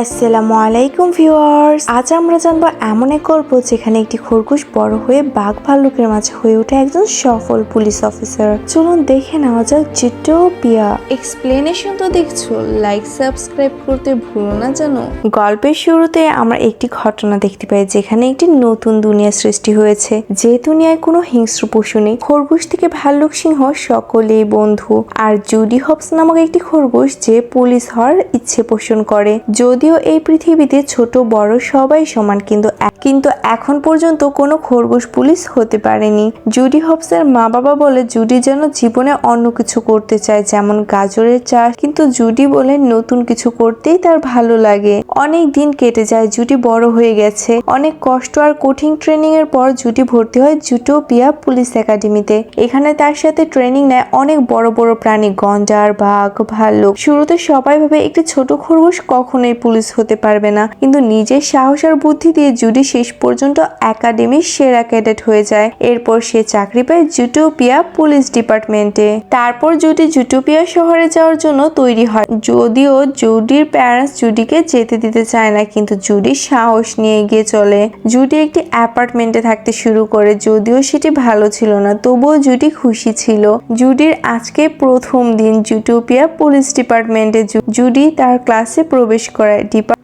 আসসালামু আলাইকুম ভিউয়ার্স, আজ আমরা জানবো এমন এক গল্প যেখানে একটি খরগোশ বড় হয়ে বাঘ ভাল্লুকের মাঝে হয়ে ওঠে একজন সফল পুলিশ অফিসার। চলুন দেখে নেওয়া যাক জুটোপিয়া। এক্সপ্লেনেশন তো দেখছো, লাইক সাবস্ক্রাইব করতে ভুলো না জানো। গল্পের শুরুতে আমরা একটি ঘটনা দেখতে পাই যেখানে একটি নতুন দুনিয়া সৃষ্টি হয়েছে, যে দুনিয়ায় কোনো হিংস্র পশু নেই। খরগোশ থেকে ভাল্লুক সিংহ সকলেই বন্ধু, আর জুডি হবস নামক একটি খরগোশ যে পুলিশ হওয়ার ইচ্ছে পোষণ করে। যদিও এই পৃথিবীতে ছোট বড় সবাই সমান, কিন্তু এখন পর্যন্ত কোনো খরগোশ পুলিশ হতে পারেনি। জুডি হবসের মা বাবা বলে জুডি যেন জীবনে অন্য কিছু করতে চায়, যেমন গাজরের চাষ, কিন্তু জুডি বলে নতুন কিছু করতেই তার ভালো লাগে। অনেক দিন কেটে যায়, জুডি বড় হয়ে গেছে। অনেক কষ্ট আর কঠিন ট্রেনিং এর পর জুডি ভর্তি হয় জুটোপিয়া পুলিশ একাডেমিতে। এখানে তার সাথে ট্রেনিং নেয় অনেক বড় বড় প্রাণী, গন্ডার, বাঘ, ভাল্লুক। শুরুতে সবাই ভাবে একটি ছোট খরগোশ কখনোই পুলিশ হতে পারবে না, কিন্তু নিজের সাহস আর বুদ্ধি দিয়ে জুডি শেষ পর্যন্ত একাডেমির সেরা ক্যাডেট হয়ে যায়। এরপর সে চাকরি পায় জুটোপিয়া পুলিশ ডিপার্টমেন্টে। তারপর জুডি জুটোপিয়া শহরে যাওয়ার জন্য তৈরি হয়। যদিও জুডির প্যারেন্টস জুডিকে যেতে দিতে চায় না, কিন্তু জুডি সাহস নিয়ে এগিয়ে চলে। জুডি একটি অ্যাপার্টমেন্টে থাকতে শুরু করে, যদিও সেটি ভালো ছিল না, তবুও জুডি খুশি ছিল। জুডির আজকে প্রথম দিন জুটোপিয়া পুলিশ ডিপার্টমেন্টে। জুডি তার ক্লাসে প্রবেশ করে।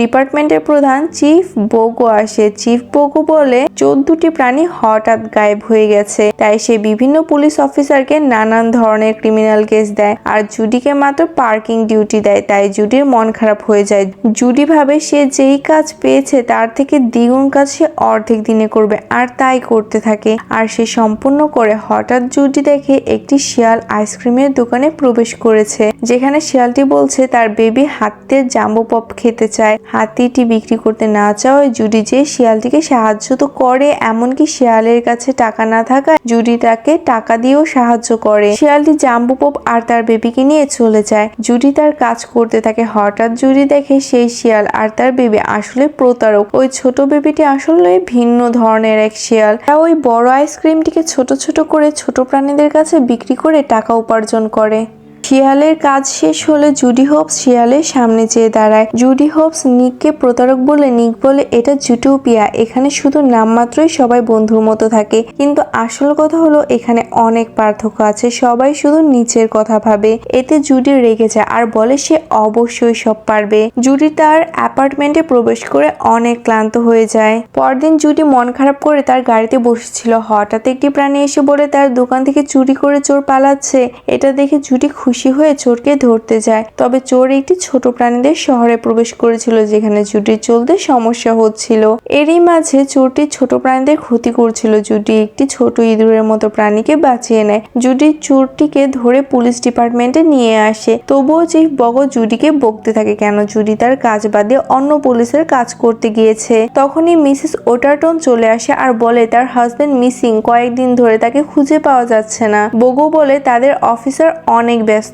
ডিপার্টমেন্টের প্রধান চিফ বোগো আসে। চিফ বোগো বলে 14টি প্রাণী হঠাৎ গায়েব হয়ে গেছে, তাই সে বিভিন্ন পুলিশ অফিসারকে নানান ধরনের ক্রিমিনাল কেস দেয়, আর জুডিকে মাত্র পার্কিং ডিউটি দেয়। তাই জুডির মন খারাপ হয়ে যায়। জুডি ভাবে সে যেই কাজ পেয়েছে তার থেকে দ্বিগুণ কাজ সে অর্ধেক দিনে করবে, আর তাই করতে থাকে, আর সে সম্পূর্ণ করে। হঠাৎ জুডি দেখে একটি শিয়াল আইসক্রিমের দোকানে প্রবেশ করেছে, যেখানে শিয়ালটি বলছে তার বেবি হাতের জাম্বো পপ খেতে চায়। হাতিটি বিক্রি করতে না চাওয়ায় জুডি যে শিয়ালটিকে সাহায্য তো করে, এমনকি শিয়ালের কাছে টাকা না থাকায় জুডি তাকে টাকা দিয়েও সাহায্য করে। শিয়ালটি জাম্বো পপ আর তার বেবিকে নিয়ে চলে যায়। জুডি তার কাজ করতে থাকে। হঠাৎ জুডি দেখে সেই শিয়াল আর তার বেবি আসলে প্রতারক। ওই ছোট বেবিটি আসলে ভিন্ন ধরনের এক শিয়াল। ওই বড় আইসক্রিমটিকে ছোট ছোট করে ছোট প্রাণীদের কাছে বিক্রি করে টাকা উপার্জন করে। শিয়ালের কাজ শেষ হলে জুডি হবস শিয়ালের সামনে যেয়ে দাঁড়ায়। জুডি হবস নিককে প্রতারক বলে নিক বলে এটা জুটোপিয়া, এখানে শুধু নামমাত্রই সবাই বন্ধুর মতো থাকে, কিন্তু আসল কথা হলো এখানে অনেক পার্থক্য আছে। সবাই শুধু নিচের কথা ভাবে। এতে জুডি রেগে যায় আর বলে সে অবশ্যই সব পারবে। জুডি তার অ্যাপার্টমেন্টে প্রবেশ করে অনেক ক্লান্ত হয়ে যায়। পরদিন জুডি মন খারাপ করে তার গাড়িতে বসেছিল। হঠাৎ একটি প্রাণী এসে বলে তার দোকান থেকে চুরি করে চোর পালাচ্ছে। এটা দেখে জুডি খুশি হয়ে চোরকে ধরতে যায়। তবে চোর একটি ছোট প্রাণীদের শহরে প্রবেশ করেছিল, যেখানে জুডির চলতে সমস্যা হচ্ছিল। এরই মাঝে চোরটি ছোট প্রাণীদের ক্ষতি করছিল। জুডি একটি ছোট ইঁদুরের মতো প্রাণীকে বাঁচিয়ে নেয়। জুডি চোরটিকে ধরে পুলিশ ডিপার্টমেন্টে নিয়ে আসে। তবুও চিফ বগো জুডিকে বকতে থাকে কেন জুডি তার কাজ বাদে অন্য পুলিশের কাজ করতে গিয়েছে। তখনই মিসেস ওটারটন চলে আসে আর বলে তার হাজবেন্ড মিসিং, কয়েকদিন ধরে তাকে খুঁজে পাওয়া যাচ্ছে না। বগো বলে তাদের অফিসার অনেক ব্যস্ত।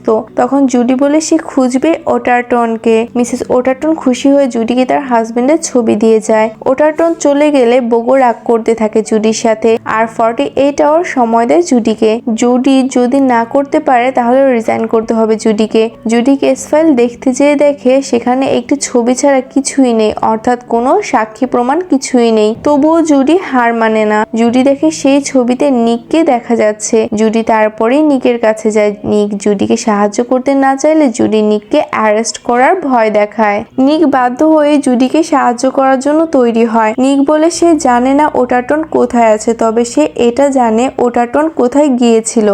তখন জুডি বলে সে খুঁজবে ওটারটনকে। মিসেস ওটারটন খুশি হয়ে জুডিকে তার হাজবেন্ডের ছবি দিয়ে যায়। ওটারটন চলে গেলে বগো রাগ করতে থাকে জুডির সাথে, আর 48 আওয়ার সময় দেয় জুডিকে। জুডি যদি না করতে পারে তাহলে রিজাইন করতে হবে জুডিকে। জুডি কেস ফাইল দেখতে যেয়ে দেখে সেখানে একটি ছবি ছাড়া কিছুই নেই, অর্থাৎ কোনো সাক্ষী প্রমাণ কিছুই নেই। তবুও জুডি হার মানে না। জুডি দেখে সেই ছবিতে নিককে দেখা যাচ্ছে। জুডি তারপরেই নিকের কাছে যায়। নিক জুডিকে সাহায্য করতে না চাইলে জুডি নিককে অ্যারেস্ট করার ভয় দেখায়। নিক বাধ্য হয়ে জুডিকে সাহায্য করার জন্য তৈরি হয়। নিক বলে সে জানে না ওটারটন কোথায় আছে, তবে সে এটা জানে ওটারটন কোথায় গিয়েছিল।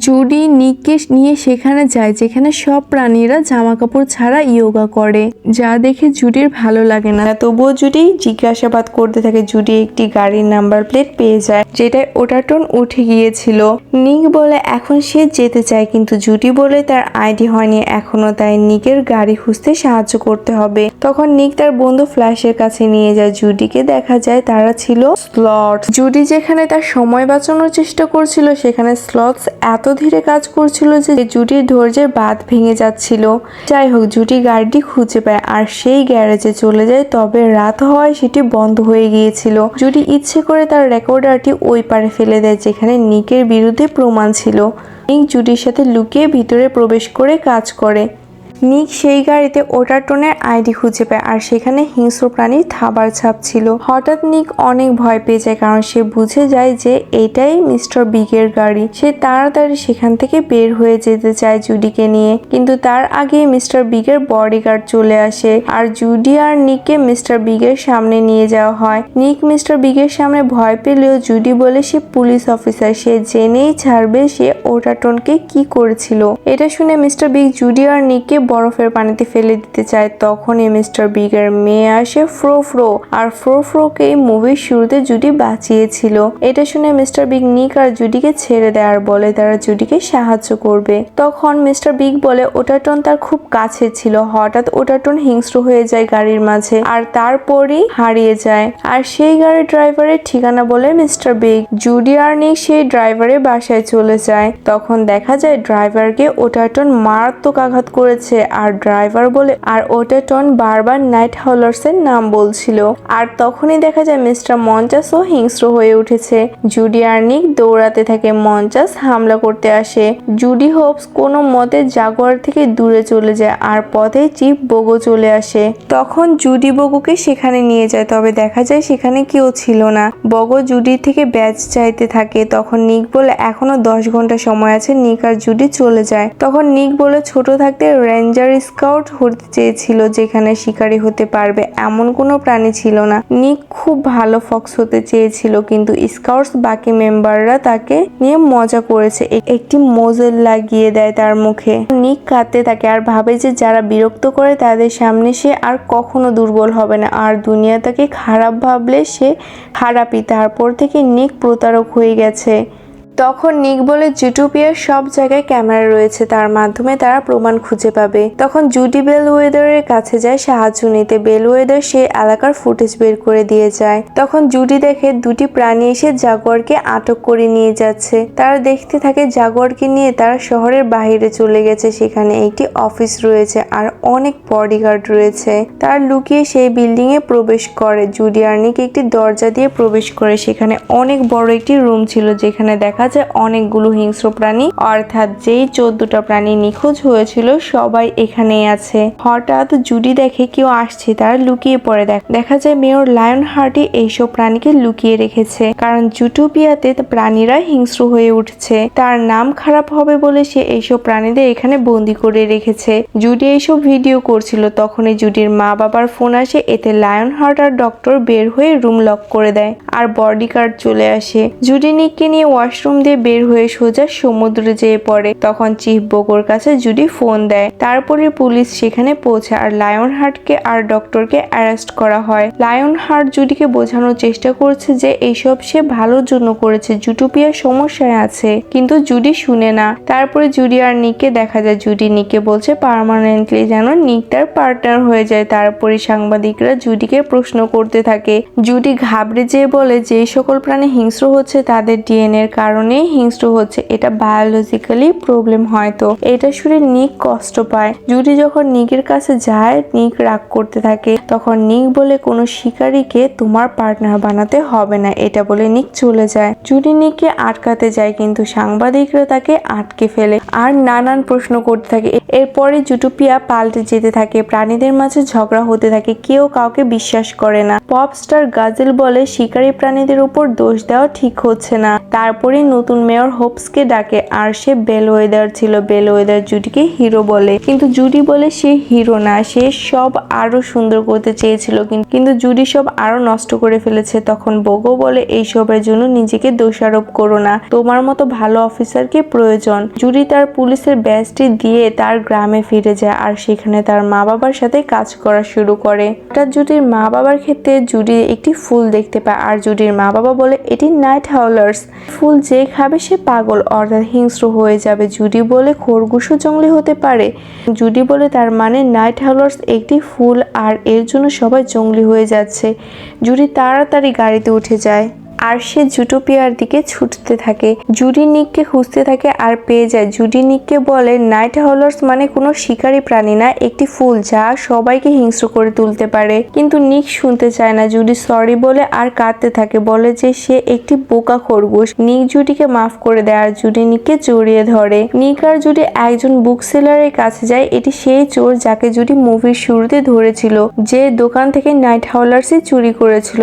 জুডি নিককে নিয়ে সেখানে যায় যেখানে সব প্রাণীরা জামা কাপড় ছাড়া ইয়োগা করে, যা দেখে জুডির ভালো লাগে না। তবুও জুডি জিজ্ঞাসাবাদ করতে থাকে। জুডি একটি গাড়ির নাম্বার প্লেট পেয়ে যায় যেটায় ওটারটন উঠে গিয়েছিল। নিক বলে এখন সে যেতে চায়, কিন্তু জুডি বলে তার আইডি হয়নি এখনো, তাই নিকের গাড়ি খুঁজতে সাহায্য করতে হবে। তখন নিক তার বন্ধু ফ্ল্যাশের কাছে নিয়ে যায়। জুডিকে দেখা যায় তারা ছিল স্লথ। জুডি যেখানে তার সময় বাঁচানোর চেষ্টা করছিল, সেখানে স্লথস এত ধীরে কাজ করছিল যে জুডির ধৈর্যের বাঁধ ভেঙে যাচ্ছিল। যাই হোক, জুডি গাড়িটি খুঁজে পায় আর সেই গ্যারেজে চলে যায়, তবে রাত হওয়ায় সেটি বন্ধ হয়ে গিয়েছিল। জুডি ইচ্ছে করে তার রেকর্ডারটি ওই পারে ফেলে দেয় যেখানে নিকের বিরুদ্ধে প্রমাণ ছিল। নিক জুডির সাথে লুকিয়ে ভিতরে প্রবেশ করে কাজ করে। নিক সেই গাড়িতে ওটারটনের আইডি খুঁজে পায় আর সেখানে হিংস্র প্রাণীর থাবার ছাপ ছিল। হঠাৎ নিক অনেক ভয় পেয়ে যায় কারণ সে বুঝে যায় যে এটাই মিস্টার বিগের গাড়ি। সে তাড়াতাড়ি সেখান থেকে বের হয়ে যেতে চায় জুডিকে নিয়ে, কিন্তু তার আগে মিস্টার বিগের বডিগার্ড চলে আসে আর জুডি আর নিককে মিস্টার বিগের সামনে নিয়ে যাওয়া হয়। নিক মিস্টার বিগের সামনে ভয় পেলেও জুডি বলে সে পুলিশ অফিসার, সে জেনেই ছাড়বে সে ওটাটনকে কি করেছিল। এটা শুনে মিস্টার বিগ জুডি আর নিককে বরফের পানিতে ফেলে দিতে চায়। তখনই মিস্টার বিগের মেয়ে আসে ফ্রো আর ফ্রোকে মুভির শুরুতে জুডি বাঁচিয়েছিল। এটা শুনে মিস্টার বিগ নিক আর জুডিকে ছেড়ে দেয় আর বলে তারা জুডিকে সাহায্য করবে। তখন মিস্টার বিগ বলে ওটাটন তার খুব কাছে ছিল, হঠাৎ ওটাটন হিংস্র হয়ে যায় গাড়ির মাঝে আর তারপরই হারিয়ে যায়। আর সেই গাড়ির ড্রাইভারের ঠিকানা বলে মিস্টার বিগ। জুডি আর নিক সেই ড্রাইভারের বাসায় চলে যায়। তখন দেখা যায় ড্রাইভারকে ওটাটন মারাত্মক আঘাত করেছে আর ড্রাইভার বলে আর ওটাটন বারবার নাইট হাউলার্স এর নাম বলছিল। আর তখনই দেখা যায় মিস্টার মঞ্চাসও হিংস্র হয়ে উঠেছে। জুডি আর নিক দৌড়াতে থাকে, মঞ্চাস হামলা করতে আসে। জুডি হোপস কোনো মতে জাগুয়ার থেকে দূরে চলে যায় আর পথে চিফ বগো চলে আসে। তখন জুডি বগোকে সেখানে নিয়ে যায়, তবে দেখা যায় সেখানে কেউ ছিল না। বগো জুডি থেকে ব্যাজ চাইতে থাকে। তখন নিক বলে এখনো 10 ঘন্টা সময় আছে। নিক আর জুডি চলে যায়। তখন নিক বলে ছোট থাকতে রেঞ্জার স্কাউট হতে চেয়েছিল, যেখানে শিকারী হতে পারবে এমন কোনো প্রাণী ছিল না। নিক খুব ভালো ফক্স হতে চেয়েছিল, কিন্তু স্কাউটস বাকি মেম্বাররা তাকে নিয়ে মজা করেছে, একটি মোজেল লাগিয়ে দেয় তার মুখে। নিক কাঁদতে থাকে আর ভাবে যে যারা বিরক্ত করে তাদের সামনে সে আর কখনো দুর্বল হবে না আর দুনিয়া তাকে খারাপ ভাবলে সে খারাপই। তারপর থেকে নিক প্রতারক হয়ে গেছে। তখন নিক বলে জুটোপিয়ার সব জায়গায় ক্যামেরা রয়েছে, তার মাধ্যমে তারা প্রমাণ খুঁজে পাবে। তখন জুডি বেলওয়েদারের কাছে যায় সাহায্য নিতে। বেলওয়েদার সেই এলাকার ফুটেজ বের করে দিয়ে যায়। তখন জুডি দেখে দুটি প্রাণী এসে জাগুয়ারকে আটক করে নিয়ে যাচ্ছে। তারা দেখতে থাকে জাগুয়ারকে নিয়ে তারা শহরের বাইরে চলে গেছে, সেখানে একটি অফিস রয়েছে আর অনেক বডিগার্ড রয়েছে। তারা লুকিয়ে সেই বিল্ডিং এ প্রবেশ করে। জুডি আর নিক একটি দরজা দিয়ে প্রবেশ করে। সেখানে অনেক বড় একটি রুম ছিল, যেখানে দেখা যায় অনেকগুলো হিংস্র প্রাণী, অর্থাৎ যেই 14টা প্রাণী নিখোঁজ হয়েছিল সবাই এখানেই আছে। হঠাৎ জুডি দেখে কেউ আসছে, তারা লুকিয়ে পড়ে। দেখা যায় মেয়র লায়ন হার্টি এইসব প্রাণীকে লুকিয়ে রেখেছে, কারণ জুটোপিয়াতে প্রাণীরা হিংস্র হয়ে উঠছে। তার নাম খারাপ হবে বলে সে এইসব প্রাণীদের এখানে বন্দি করে রেখেছে। জুডি এইসব ভিডিও করছিল, তখনই জুডির মা বাবার ফোন আসে। এতে লায়ন হার্ট আর ডক্টর বের হয়ে রুম লক করে দেয় আর বডিগার্ড চলে আসে। জুডি নিককে নিয়ে ওয়াশরুম দিয়ে বের হয়ে সোজা সমুদ্রে যেয়ে পড়ে। তখন চিফ বগোর কাছে জুডি ফোন দেয়। তারপরে পুলিশ সেখানে পৌঁছায় আর লায়ন হার্টকে আর ডক্টরকে অ্যারেস্ট করা হয়। লায়ন হার্ট জুডিকে বোঝানোর চেষ্টা করছে যে এইসব সে ভালোর জন্য করেছে, জুটোপিয়ার সমস্যায় আছে, কিন্তু জুডি শুনে না। তারপরে জুডি আর নিককে দেখা যায়। জুডি নিককে বলছে পার্মানেন্টলি যেন নিক তার পার্টনার হয়ে যায়। তারপরে সাংবাদিকরা জুডিকে প্রশ্ন করতে থাকে। জুডি ঘাবড়ে যেয়ে বলে যে সকল প্রাণী হিংস্র হচ্ছে তাদের ডিএনএ এর কারণে হিংস্র হচ্ছে, এটা বায়োলজিক্যালি প্রবলেম হয়তো। এটা শুনে নিক কষ্ট পায়। জুডি যখন নিকের কাছে যায়, নিক রাগ করতে থাকে। তখন নিক বলে কোনো শিকারীকে তোমার পার্টনার বানাতে হবে না, এটা বলে নিক চলে যায়। জুডি নিককে আটকাতে যায়, কিন্তু সাংবাদিকরা তাকে আটকে ফেলে আর নানান প্রশ্ন করতে থাকে। এরপরে জুটোপিয়া পাল্টে যেতে থাকে, প্রাণীদের মাঝে ঝগড়া হতে থাকে, কেউ কাউকে বিশ্বাস করে না। পপ স্টার গাজেল বলে শিকারী প্রাণীদের উপর দোষ দেওয়া ঠিক হচ্ছে না। তারপরে নতুন মেয়র হোপসকে ডাকে আর সে বেলওয়েদার ছিল। বেলওয়েদার জুডিকে হিরো বলে, কিন্তু জুডি বলে সে হিরো না, সে সব আরো সুন্দর করতে চেয়েছিল, কিন্তু জুডি সব আরো নষ্ট করে ফেলেছে। তখন বগো বলে এইসবের জন্য নিজেকে দোষারোপ করো না, তোমার মতো ভালো অফিসারকে প্রয়োজন। জুডি তার পুলিশের ব্যাজটি দিয়ে তার গ্রামে ফিরে যায় আর সেখানে তার মা বাবার সাথে কাজ করা শুরু করে। হঠাৎ জুডির মা বাবার ক্ষেত্রে জুডি একটি ফুল দেখতে পায় আর জুডির মা বাবা বলে এটি নাইট হাউলার্স ফুল, যে খাবে সে পাগল অর্থাৎ হিংস্র হয়ে যাবে। জুডি বলে খরগোশও জঙ্গলি হতে পারে। জুডি বলে তার মানে নাইট হাউলার্স একটি ফুল আর এর জন্য সবাই জঙ্গলি হয়ে যাচ্ছে। জুডি তাড়াতাড়ি গাড়িতে উঠে যায়। আর সে জুটোপিয়ার দিকে ছুটতে থাকে। জুডি নিককে খুঁজতে থাকে আর পেয়ে যায়। জুডি নিককে বলে নাইট হাউলার্স মানে কোনো শিকারী প্রাণী না, একটি ফুল যা সবাইকে হিংস্র করে তুলতে পারে। কিন্তু নিক শুনতে চায় না। জুডি সরি বলে আর কাঁদতে থাকে, বলে যে সে একটি বোকা খরগোশ। নিক জুডিকে মাফ করে দেয় আর জুডি নিককে জড়িয়ে ধরে। নিক আর জুডি একজন বুক সেলারের কাছে যায়। এটি সেই চোর যাকে জুডি মুভির শুরুতে ধরেছিল, যে দোকান থেকে নাইট হাউলার্সই চুরি করেছিল।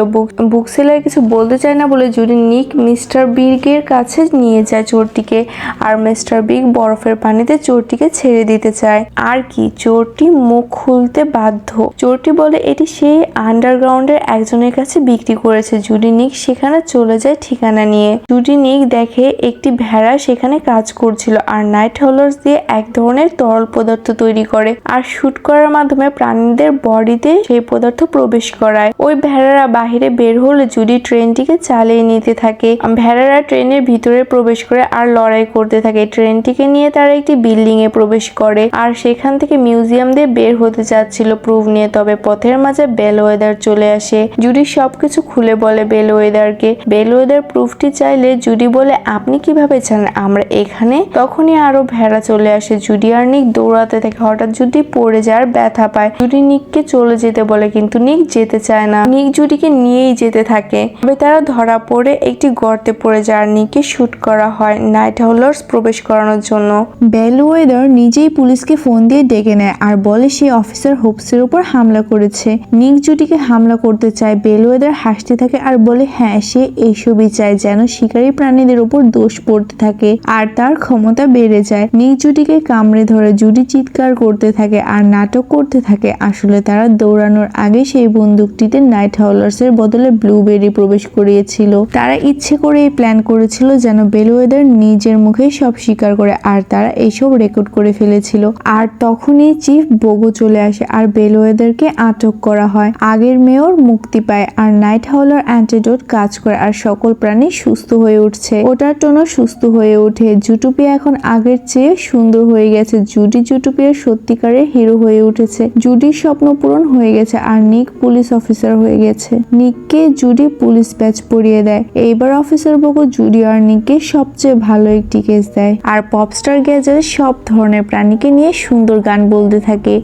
বুক সেলার কিছু বলতে চায় না বলে জুডি নিক মিস্টার বিগের কাছে নিয়ে যায় চোরটিকে। আর মিস্টার বিগ বরফের পানিতে চোরটিকে ছেড়ে দিতে চায়। আর কি, চোরটি মুখ খুলতে বাধ্য। চোরটি বলে এটি সেই আন্ডারগ্রাউন্ডের একজনের কাছে বিক্রি করেছে। জুডি নিক সেখানে চলে যায় ঠিকানা নিয়ে। জুডি নিক দেখে একটি ভেড়া সেখানে কাজ করছিল আর নাইট হাউলার্স দিয়ে এক ধরনের তরল পদার্থ তৈরি করে আর শুট করার মাধ্যমে প্রাণীদের বডিতে সেই পদার্থ প্রবেশ করায়। ওই ভেড়ারা বাহিরে বের হলে জুডি ট্রেনটিকে চালিয়ে নিতে থাকে। ভেড়ারা ট্রেনের ভিতরে প্রবেশ করে আর লড়াই করতে থাকে। ট্রেনটিকে নিয়ে তারা একটি বিল্ডিং এ প্রবেশ করে আর সেখান থেকে মিউজিয়াম দিয়ে বের হতে চাচ্ছিল প্রুফ নিয়ে। তবে পথের মাঝে বেলওয়েদার চলে আসে। জুডি সবকিছু খুলে বলে বেলওয়েদারকে। বেলওয়েদার প্রুফটি চাইলে জুডি বলে আপনি কিভাবে জানেন আমরা এখানে? তখনই আরো ভেড়া চলে আসে। জুডি আর নিক দৌড়াতে থাকে। হঠাৎ জুডি পড়ে যায় আর ব্যথা পায়। জুডি নিককে চলে যেতে বলে কিন্তু নিক যেতে চায় না। নিক জুডিকে নিয়েই যেতে থাকে। তবে তারা ধরা পড়ে একটি গর্তে পড়ে যায় আর নিককে শুট করা হয় নাইট হাউলার্স প্রবেশ করানোর জন্য। বেলওয়েদার নিজেই পুলিশকে ফোন দিয়ে ডেকে নেয় আর বলে সে অফিসার হোপসের উপর হামলা করেছে। নিক জুডিকে হামলা করতে চায়। বেলওয়েদার হাসতে থাকে আর বলে হ্যাঁ, সে এইসবই চায় যেন শিকারী প্রাণীদের উপর দোষ পড়তে থাকে আর তার ক্ষমতা বেড়ে যায়। নিক জুডিকে কামড়ে ধরে। জুডি চিৎকার করতে থাকে আর নাটক করতে থাকে। আসলে তারা দৌড়ানোর আগে সেই বন্দুকটিতে নাইট হাউলার্স এর বদলে ব্লুবেরি প্রবেশ করিয়েছিল। তারা ইচ্ছে করে এই প্ল্যান করেছিল যেন বেলওয়েদার নিজের মুখে সব স্বীকার করে আর তারা এইসব রেকর্ড করে ফেলেছিল। আর তখনই চিফ বোগো চলে আসে আর বেলওয়েদারকে আটক করা হয়। আগের মেয়র মুক্তি পায় আর নাইট হাউলার অ্যান্টিডোট কাজ করে আর সকল প্রাণী সুস্থ হয়ে উঠছে। ওটার টোনো সুস্থ হয়ে ওঠে। জুটোপিয়া এখন আগের চেয়ে সুন্দর হয়ে গেছে। জুডি জুটোপিয়ার সত্যিকারের হিরো হয়ে উঠেছে। জুডির স্বপ্ন পূরণ হয়ে গেছে আর নিক পুলিশ অফিসার হয়ে গেছে। নিককে জুডি পুলিশ ব্যাজ পরিয়ে দেয়। এইবার অফিসার বোগো জুডি আর নিককে সবচেয়ে ভালো একটি কেস দেয় আর পপস্টার গ্যাজেট সব ধরনের প্রাণীকে নিয়ে সুন্দর গান বলতে থাকে।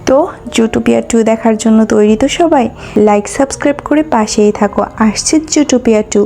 তো জুটোপিয়া 2 দেখার জন্য তৈরি তো সবাই? লাইক সাবস্ক্রাইব করে পাশেই থাকো। আসছে জুটোপিয়া 2।